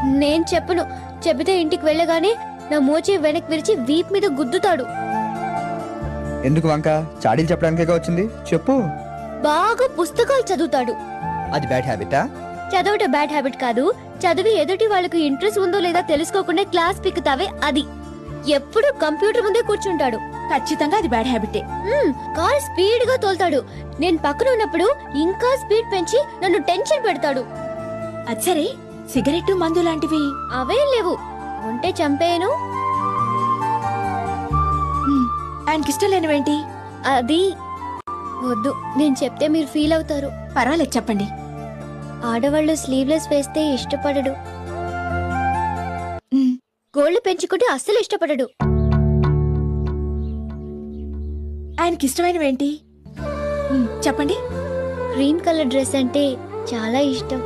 నేను చెప్పను. చెబితే ఇంటికి వెళ్ళగానే నా మోచే వెనక్కి విరిచి వీప్ మీద గుద్దుతాడు. ఎందుకు వంక? చాడీలు చెప్పడానికే వచ్చింది, చెప్పు. బాగా పుస్తకాలు చదువుతాడు. అది బ్యాడ్ హ్యాబిటా? చదవటం బ్యాడ్ హ్యాబిట్ కాదు. చదివి ఎదుటి వాళ్ళకి ఇంట్రెస్ట్ ఉందో లేదా తెలుసుకోకుండా క్లాస్ పిక్కుతావే అది. ఎప్పుడు కంప్యూటర్ ముందే కూర్చుంటాడు. ఖచ్చితంగా అది బ్యాడ్ హ్యాబిటే. కార్ స్పీడ్ గా తోలుతాడు. నేను పక్కన ఉన్నప్పుడు ఇంకా స్పీడ్ పెంచి నన్ను టెన్షన్ పెడతాడు. అది సరే, సిగరెట్ మందు లాంటివి అవేం లేవు. ఉంటే చంపేయను. ఆయనకిష్టం లేనివేంటి? అది వద్దు, నేను చెప్తే మీరు ఫీల్ అవుతారు. పర్వాలేదు, చెప్పండి. ఆడవాళ్ళు స్లీవ్లెస్ వేస్తే ఇష్టపడడు. గోళ్లు పెంచుకుంటే అస్సలు ఇష్టపడడు. ఆయనకిష్టమైనవేంటి? చెప్పండి. గ్రీన్ కలర్ డ్రెస్ అంటే చాలా ఇష్టం.